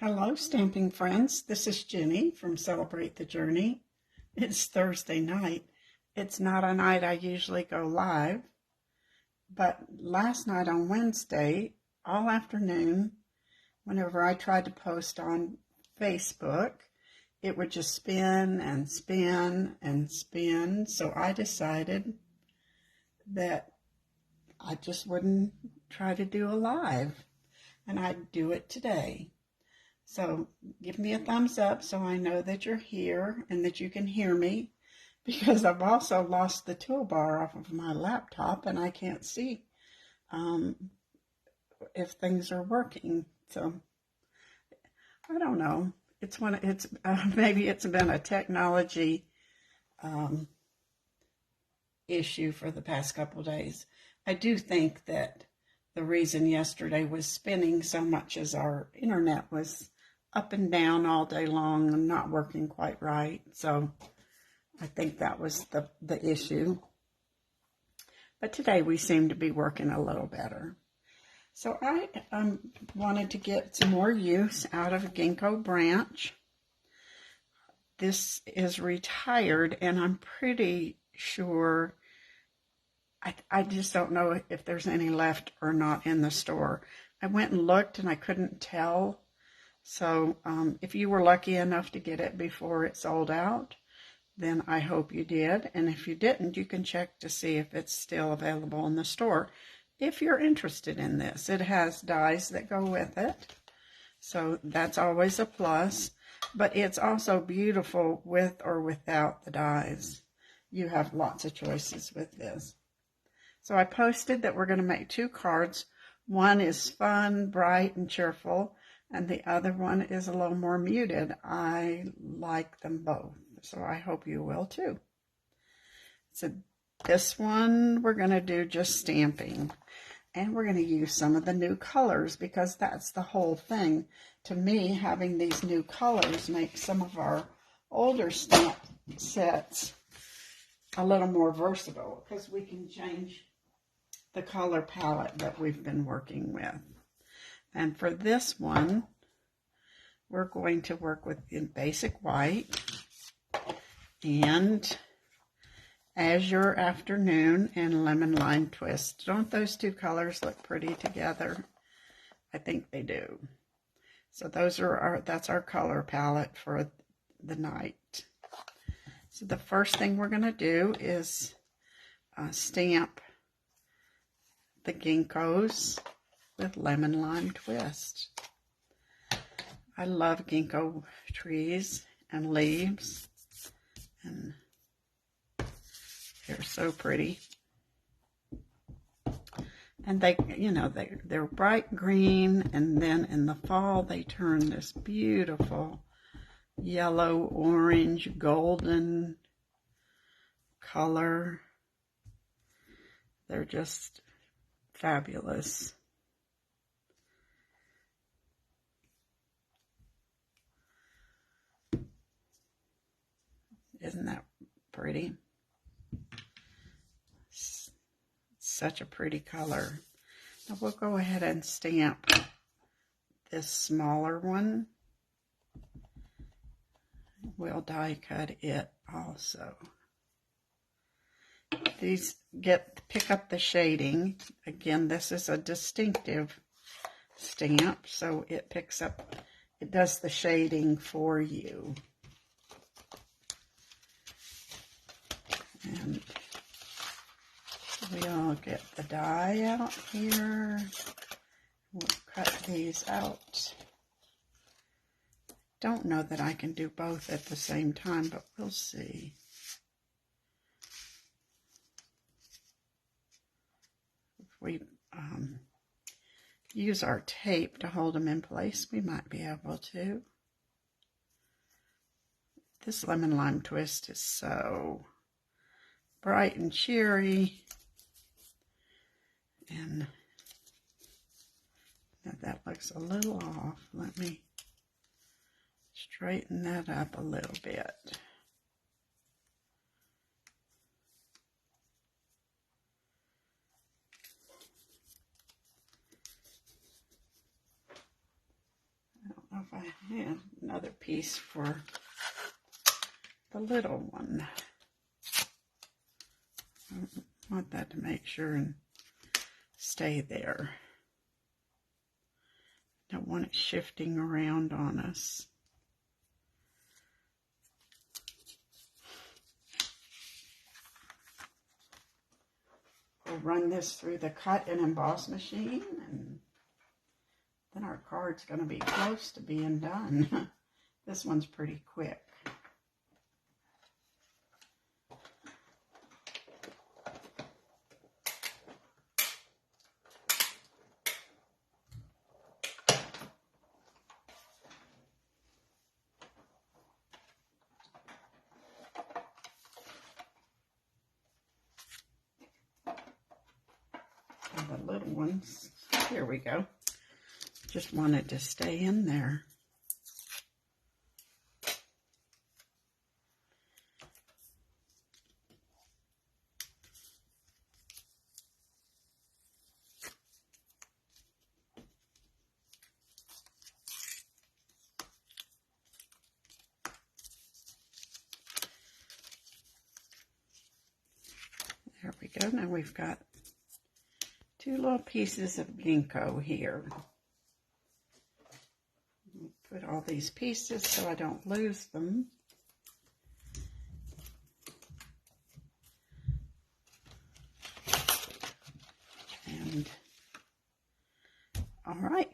Hello, stamping friends. This is Jenny from Celebrate the Journey. It's Thursday night. It's not a night I usually go live, but last night on Wednesday, all afternoon, whenever I tried to post on Facebook, it would just spin and spin and spin. So I decided that I just wouldn't try to do a live, and I'd do it today. So give me a thumbs up so I know that you're here and that you can hear me, because I've also lost the toolbar off of my laptop and I can't see if things are working. So I don't know. Maybe it's been a technology issue for the past couple of days. I do think that the reason yesterday was spinning so much is our internet was up and down all day long and not working quite right. So I think that was the issue. But today we seem to be working a little better. So I wanted to get some more use out of Ginkgo Branch. This is retired, and I'm pretty sure, I just don't know if there's any left or not in the store. I went and looked and I couldn't tell. So if you were lucky enough to get it before it sold out, then I hope you did. And if you didn't, you can check to see if it's still available in the store. If you're interested in this, it has dies that go with it. So that's always a plus. But it's also beautiful with or without the dies. You have lots of choices with this. So I posted that we're going to make 2 cards. One is fun, bright, and cheerful, and the other one is a little more muted. I like them both, so I hope you will too. So this one we're going to do just stamping, and we're going to use some of the new colors because that's the whole thing. To me, having these new colors makes some of our older stamp sets a little more versatile because we can change the color palette that we've been working with. And for this one, we're going to work with in basic white and Azure Afternoon and Lemon Lime Twist. Don't those 2 colors look pretty together? I think they do. So that's our color palette for the night. So the first thing we're going to do is stamp the ginkgos with Lemon Lime Twist. I love ginkgo trees and leaves, and they're so pretty. And they're bright green, and then in the fall they turn this beautiful yellow, orange, golden color. They're just fabulous. Isn't that pretty? Such a pretty color. Now we'll go ahead and stamp this smaller one. We'll die cut it also. These pick up the shading. Again, this is a distinctive stamp, so it does the shading for you. And we'll get the die out here. We'll cut these out. Don't know that I can do both at the same time, but we'll see. If we use our tape to hold them in place, we might be able to. This Lemon Lime Twist is so bright and cheery. And that looks a little off. Let me straighten that up a little bit. I don't know if I have another piece for the little one. I want that to make sure and stay there. Don't want it shifting around on us. We'll run this through the cut and emboss machine, and then our card's going to be close to being done. This one's pretty quick. The little ones, here we go. Just wanted to stay in there. There we go. Now we've got two little pieces of ginkgo here. Put all these pieces so I don't lose them. And all right,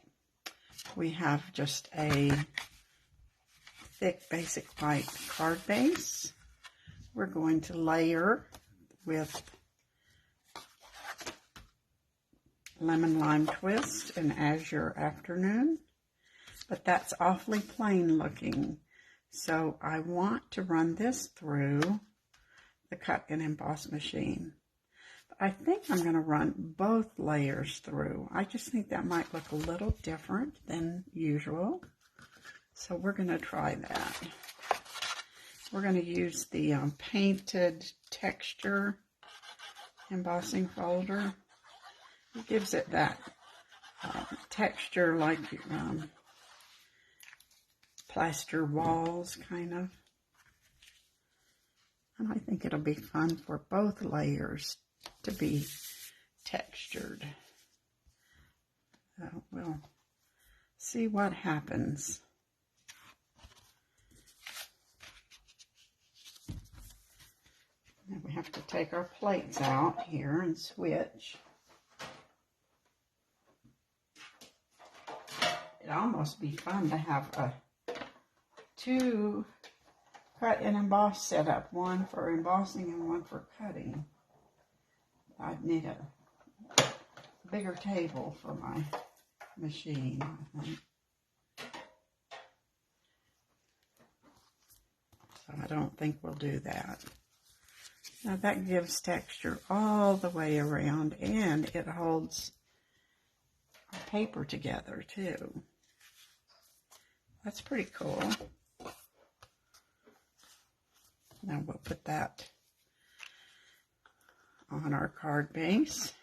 we have just a thick basic white card base. We're going to layer with Lemon Lime Twist and Azure Afternoon, but that's awfully plain looking. So I want to run this through the cut and emboss machine. But I think I'm going to run both layers through. I just think that might look a little different than usual. So we're going to try that. We're going to use the painted texture embossing folder. It gives it that texture like plaster walls, kind of. And I think it'll be fun for both layers to be textured. So we'll see what happens. Now we have to take our plates out here and switch. It'd almost be fun to have two cut and emboss setup, one for embossing and one for cutting. I'd need a bigger table for my machine, I think. So I don't think we'll do that. Now that gives texture all the way around, and it holds our paper together too. That's pretty cool. Now we'll put that on our card base.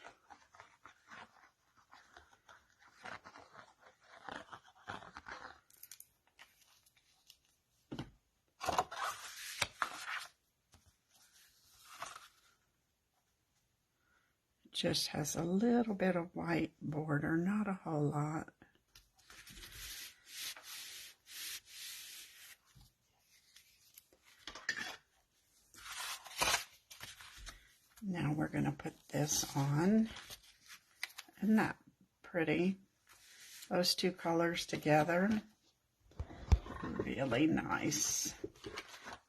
It just has a little bit of white border, not a whole lot. Now we're going to put this on. Isn't that pretty? Those two colors together. Really nice.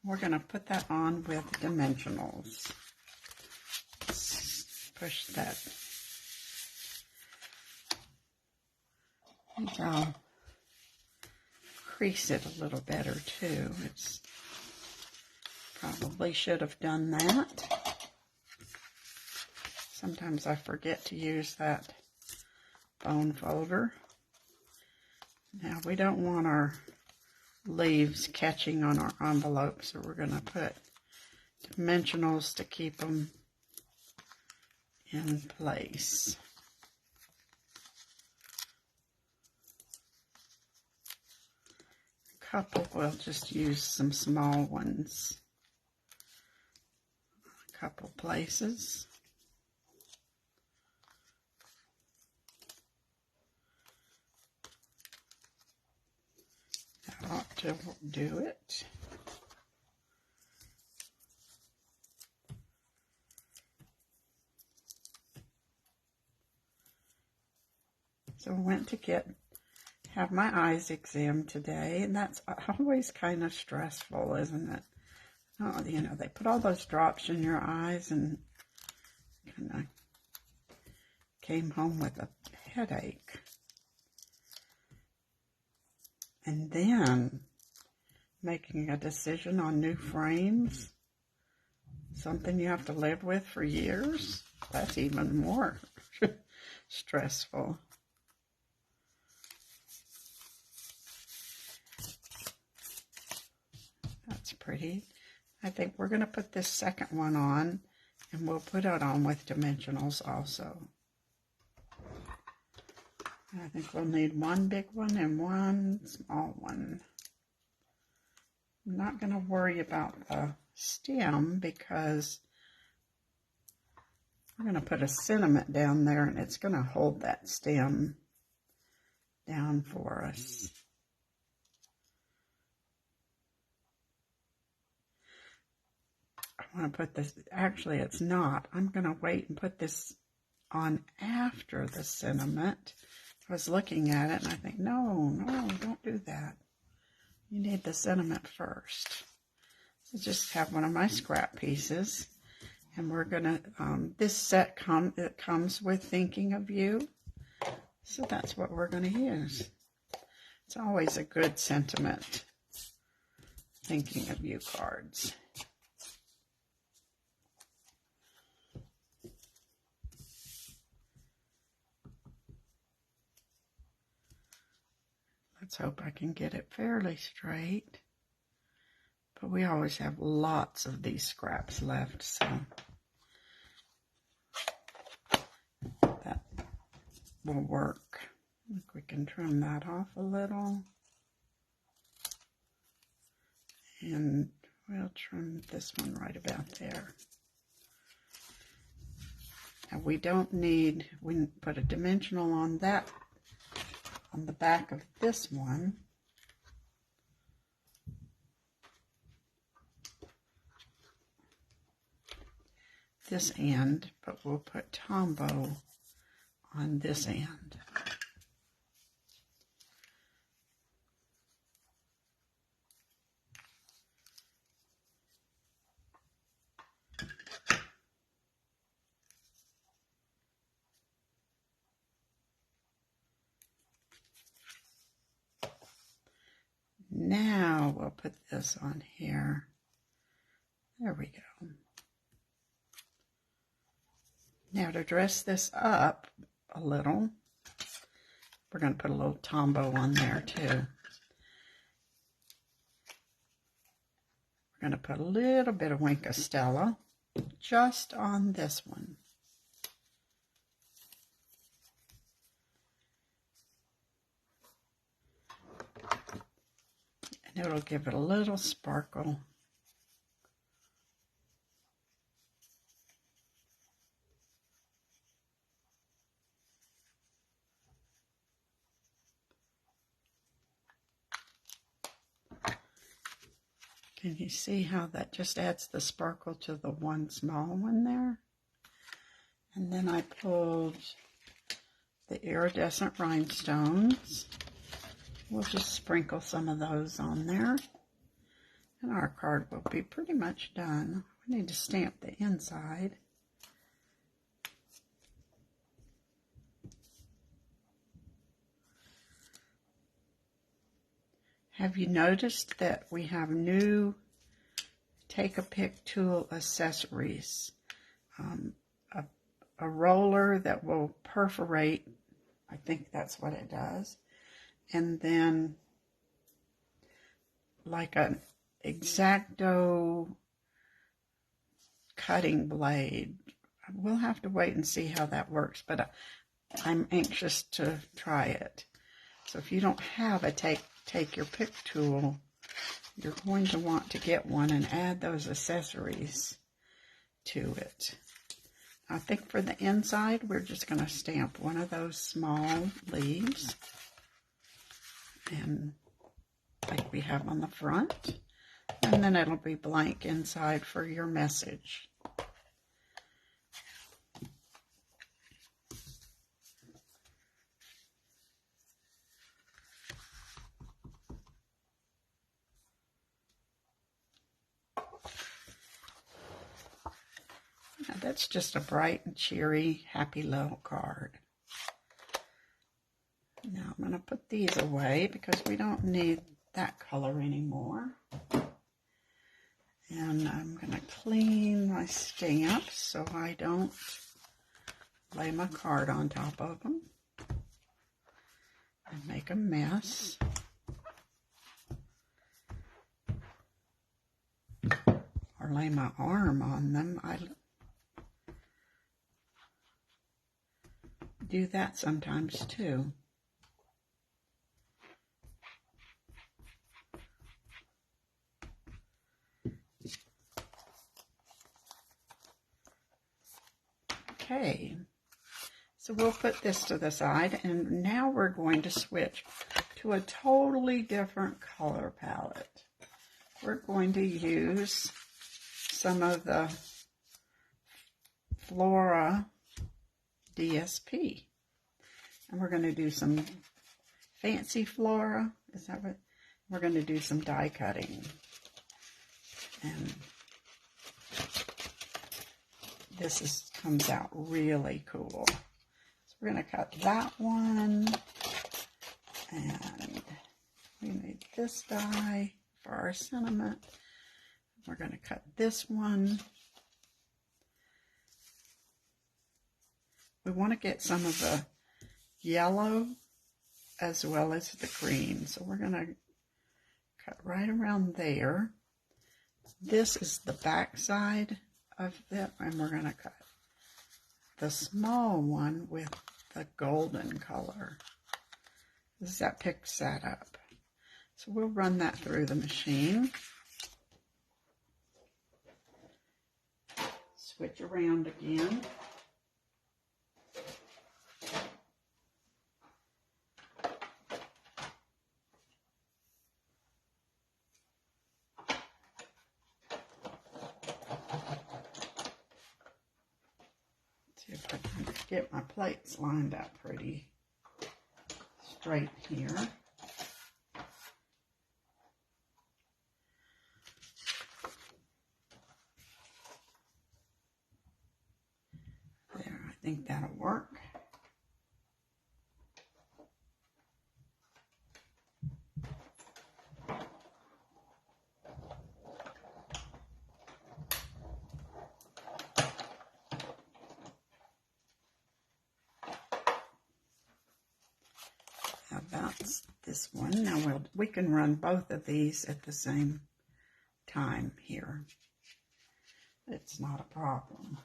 We're going to put that on with dimensionals. Let's push that. I think I'll crease it a little better too. It's probably should have done that. Sometimes I forget to use that bone folder. Now we don't want our leaves catching on our envelope, so we're going to put dimensionals to keep them in place. couple, we'll just use some small ones. A couple places. That ought to do it. So I went to have my eyes examined today, and that's always kind of stressful, isn't it? Oh, you know, they put all those drops in your eyes, and kind of came home with a headache. And then making a decision on new frames, something you have to live with for years, that's even more stressful. That's pretty. I think we're going to put this second one on, and we'll put it on with dimensionals also. I think we'll need one big one and one small one. I'm not going to worry about the stem because we're going to put a sentiment down there, and it's going to hold that stem down for us. I want to put this, actually it's not. I'm going to wait and put this on after the sentiment. I was looking at it and I think, no, don't do that. You need the sentiment first. So just have one of my scrap pieces, and we're going to, this set it comes with Thinking of You. So that's what we're going to use. It's always a good sentiment, Thinking of You cards. Let's hope I can get it fairly straight. But we always have lots of these scraps left, so that will work. I think we can trim that off a little. And we'll trim this one right about there. Now we don't need, we can put a dimensional on that, on the back of this one. This end, but we'll put Tombow on this end. Now we'll put this on here. There we go. Now to dress this up a little, we're going to put a little Tombow on there too. We're going to put a little bit of Wink of Stella just on this one. And it'll give it a little sparkle. Can you see how that just adds the sparkle to the one small one there? And then I pulled the iridescent rhinestones. We'll just sprinkle some of those on there. And our card will be pretty much done. We need to stamp the inside. Have you noticed that we have new Take-A-Pick tool accessories? A roller that will perforate, I think that's what it does, and then like an X-Acto cutting blade. We'll have to wait and see how that works, but I'm anxious to try it. So if you don't have a take your pick tool, you're going to want to get one and add those accessories to it. I think for the inside, we're just going to stamp one of those small leaves, and like we have on the front, and then it'll be blank inside for your message. Now that's just a bright and cheery, happy little card. Now I'm going to put these away because we don't need that color anymore. And I'm going to clean my stamps so I don't lay my card on top of them and make a mess. Or lay my arm on them. I do that sometimes too. Okay, so we'll put this to the side, and now we're going to switch to a totally different color palette. We're going to use some of the Flora DSP, and we're going to do some fancy Flora. Is that what? We're going to do some die cutting, and this comes out really cool. So we're going to cut that one, and we need this die for our sentiment. We're going to cut this one. We want to get some of the yellow as well as the green. So we're going to cut right around there. This is the back side of it, and we're going to cut the small one with the golden color. That picks that up. So we'll run that through the machine. Switch around again. See if I can get my plates lined up pretty straight here. There, I think that'll work. About this one. Now we can run both of these at the same time here. It's not a problem.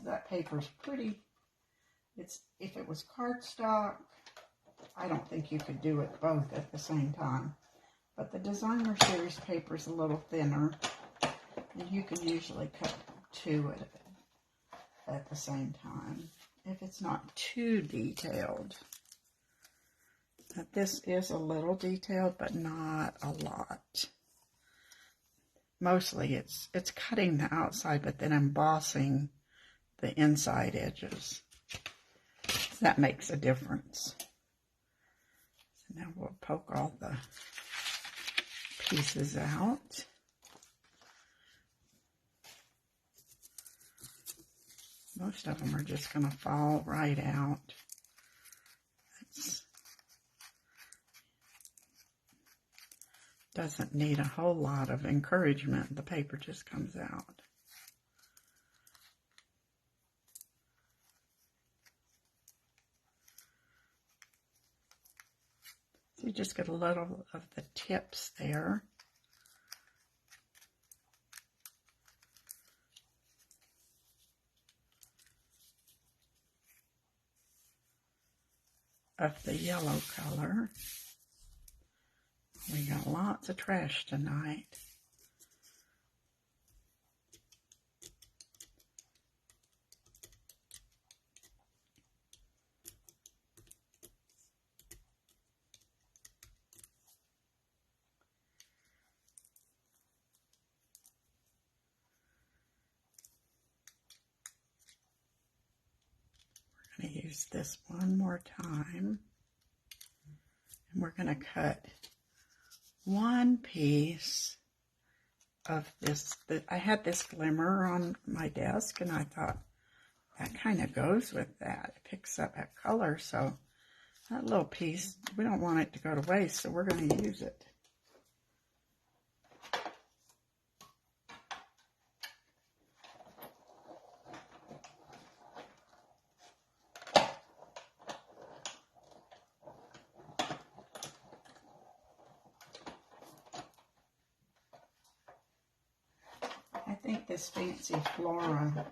That paper's pretty. If it was cardstock, I don't think you could do it both at the same time. But the Designer Series paper is a little thinner, and you can usually cut two at the same time, if it's not too detailed. Now, this is a little detailed, but not a lot. Mostly it's cutting the outside, but then embossing the inside edges. So that makes a difference. So now we'll poke all the pieces out. Most of them are just going to fall right out. Doesn't need a whole lot of encouragement. The paper just comes out. So you just get a little of the tips there. of the yellow color. We got lots of trash tonight. We're going to use this one more time. And we're going to cut one piece of this. I had this glimmer on my desk, and I thought that kind of goes with that. It picks up that color, so that little piece, we don't want it to go to waste, so we're going to use it. I think this Fancy Flora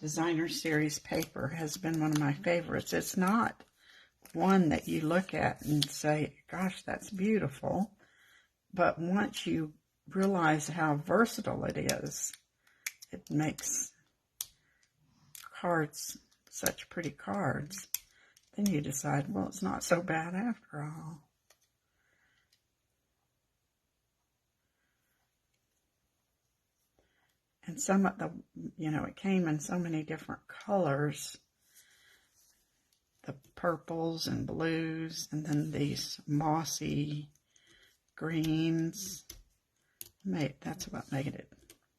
Designer Series paper has been one of my favorites. It's not one that you look at and say, gosh, that's beautiful. But once you realize how versatile it is, it makes cards such pretty cards. Then you decide, well, it's not so bad after all. And some of the, it came in so many different colors. The purples and blues, and then these mossy greens. That's what made it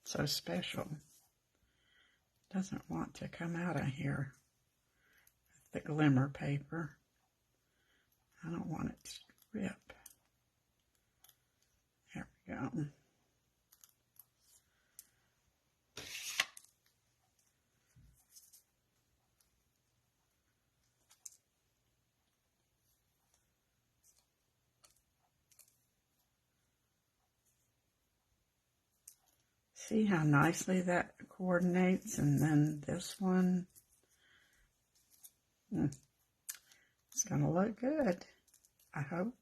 so special. It doesn't want to come out of here with the glimmer paper. I don't want it to rip. There we go. See how nicely that coordinates, and then this one, it's going to look good, I hope.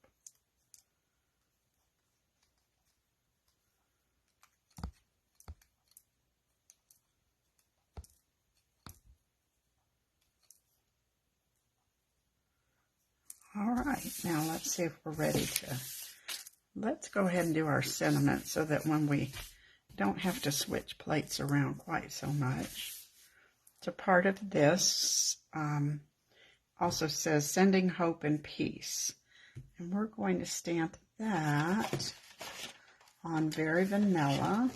All right, now let's see if we're ready to, let's go ahead and do our sentiment so that when we don't have to switch plates around quite so much. So part of this also says sending hope and peace. And we're going to stamp that on Very Vanilla.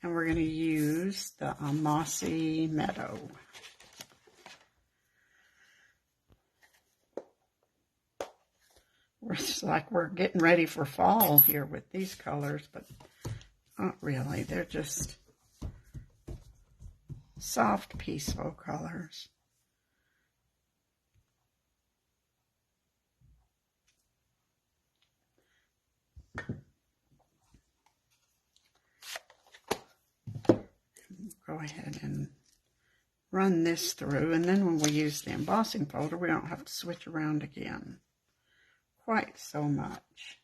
And we're going to use the Mossy Meadow. It's like we're getting ready for fall here with these colors, but not really. They're just soft, peaceful colors. Go ahead and run this through, and then when we use the embossing folder, we don't have to switch around again quite so much.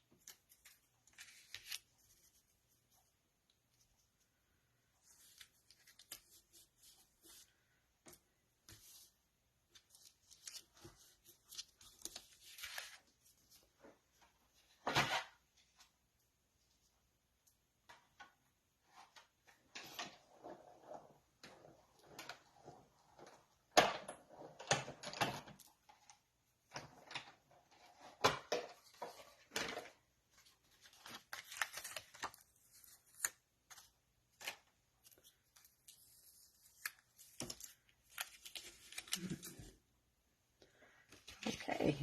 Okay.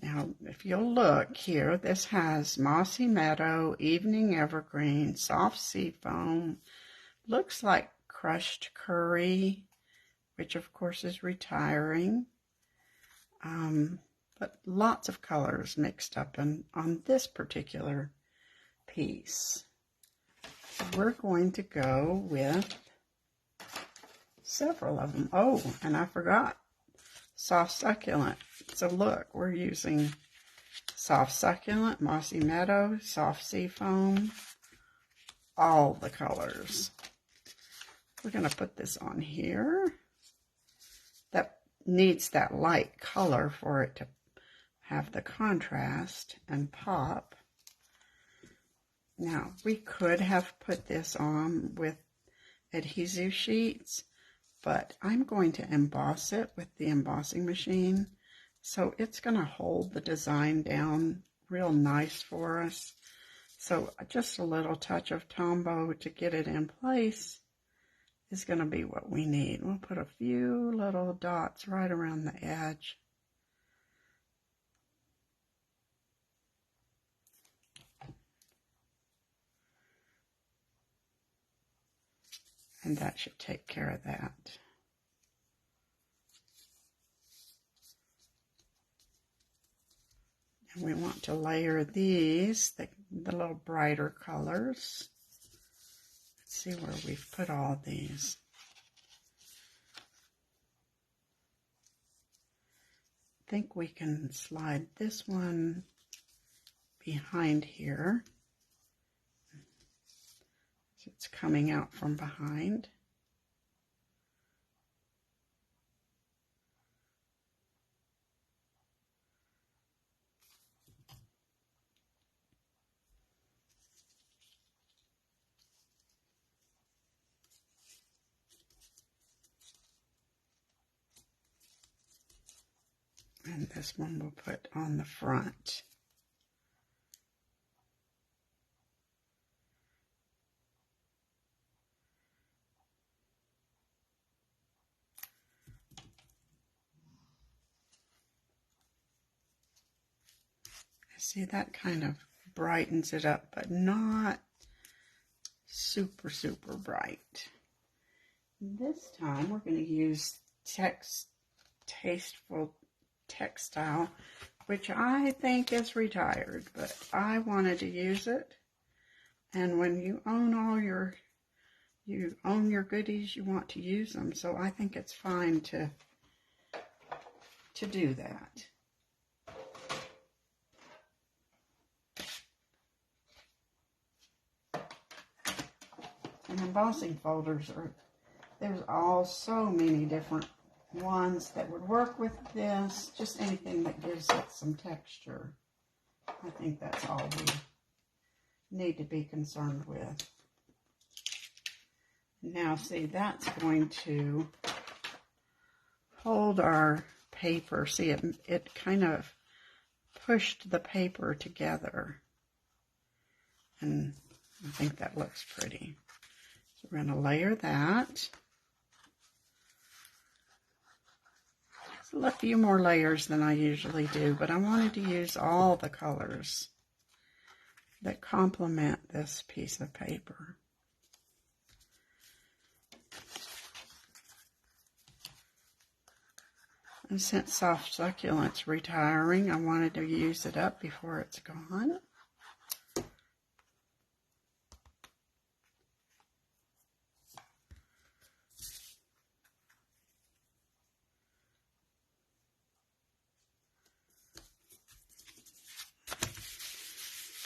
Now, if you'll look here, this has Mossy Meadow, Evening Evergreen, Soft Sea Foam, looks like Crushed Curry, which of course is retiring, but lots of colors mixed up on this particular piece. So we're going to go with several of them. Oh, and I forgot soft succulent. So look, we're using soft succulent, mossy meadow, soft sea foam, all the colors. We're going to put this on here. That needs that light color for it to have the contrast and pop. Now, we could have put this on with adhesive sheets, but I'm going to emboss it with the embossing machine. So it's going to hold the design down real nice for us. So just a little touch of Tombow to get it in place is going to be what we need. We'll put a few little dots right around the edge. And that should take care of that. And we want to layer these, the little brighter colors. Let's see where we've put all these. I think we can slide this one behind here. So it's coming out from behind. And this one we'll put on the front. See, that kind of brightens it up, but not super, super bright. This time we're going to use Tasteful Textile, which I think is retired, but I wanted to use it. And when you own your goodies, you want to use them. So I think it's fine to do that. And embossing folders there's so many different ones that would work with this. Just anything that gives it some texture. I think that's all we need to be concerned with. Now see, that's going to hold our paper. See, it kind of pushed the paper together. And I think that looks pretty. So we're going to layer that. A few more layers than I usually do, but I wanted to use all the colors that complement this piece of paper. And since soft succulent's retiring, I wanted to use it up before it's gone.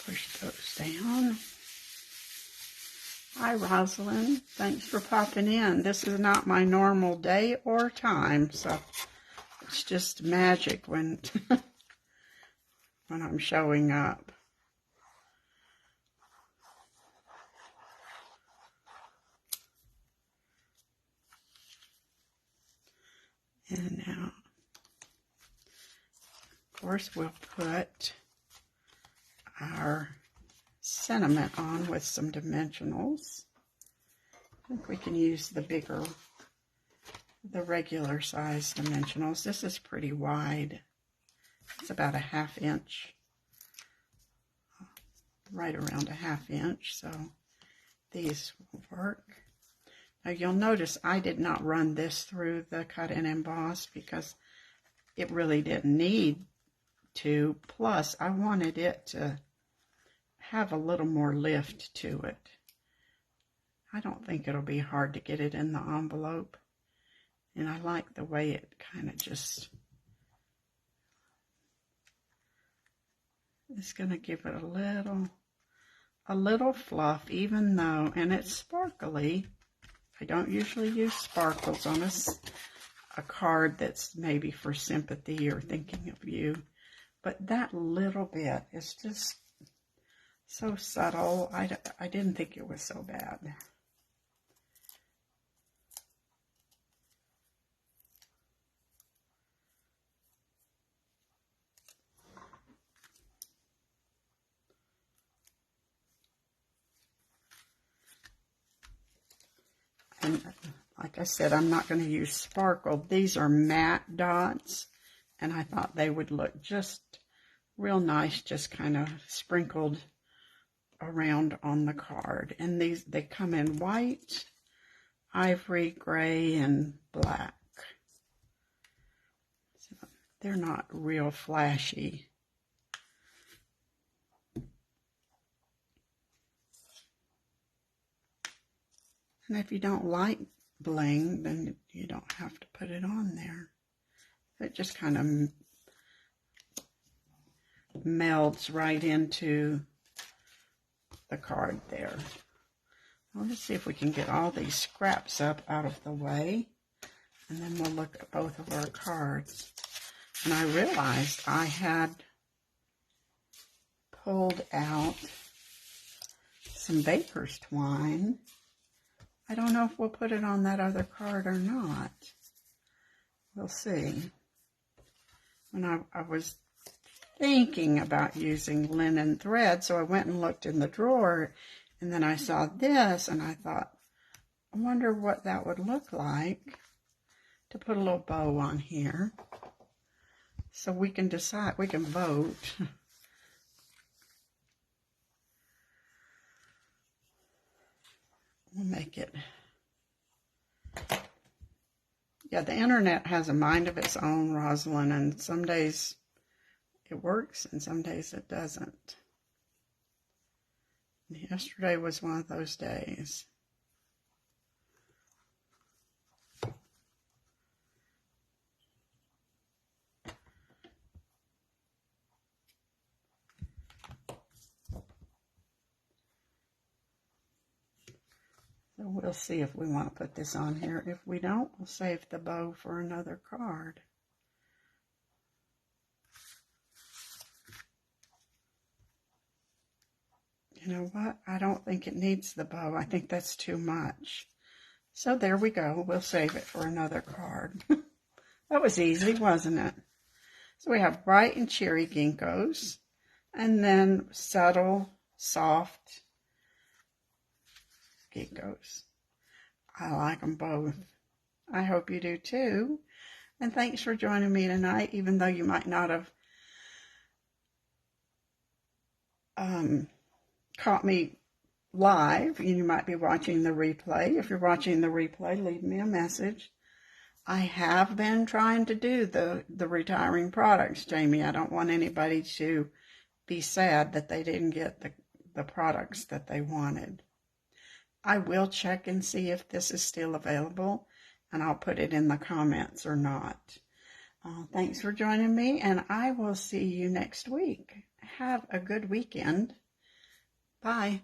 Push those down. Hi, Rosalind. Thanks for popping in. This is not my normal day or time, so it's just magic when when I'm showing up. And now, of course, we'll put our sentiment on with some dimensionals. I think we can use the regular size dimensionals. This is pretty wide. It's about a 1/2 inch, right around a 1/2 inch, so these will work. Now you'll notice I did not run this through the cut and emboss because it really didn't need to. Plus, I wanted it to have a little more lift to it. I don't think it'll be hard to get it in the envelope. And I like the way it kind of just It's going to give it a little fluff, even though, and it's sparkly. I don't usually use sparkles on a card that's maybe for sympathy or thinking of you. But that little bit is just so subtle. I didn't think it was so bad. And like I said, I'm not going to use sparkle. These are matte dots, and I thought they would look just real nice, just kind of sprinkled around on the card. And they come in white, ivory, gray, and black. So they're not real flashy. And if you don't like bling, then you don't have to put it on there. It just kind of melds right into the card there. Well, let's see if we can get all these scraps up out of the way, and then we'll look at both of our cards. And I realized I had pulled out some baker's twine. I don't know if we'll put it on that other card or not. We'll see. When I was thinking about using linen thread, so I went and looked in the drawer, and then I saw this, and I thought, I wonder what that would look like to put a little bow on here. So we can decide, we can vote. We'll make it. Yeah, the internet has a mind of its own, Rosalind, and some days it works and some days it doesn't. Yesterday was one of those days. So we'll see if we want to put this on here. If we don't, we'll save the bow for another card. You know what? I don't think it needs the bow. I think that's too much. So there we go. We'll save it for another card. That was easy, wasn't it? So we have bright and cheery ginkgos, and then subtle, soft ginkgos. I like them both. I hope you do too. And thanks for joining me tonight, even though you might not have caught me live. You might be watching the replay. If you're watching the replay, leave me a message. I have been trying to do the retiring products, Jamie. I don't want anybody to be sad that they didn't get the products that they wanted. I will check and see if this is still available, and I'll put it in the comments or not. Thanks for joining me, and I will see you next week. Have a good weekend. Bye.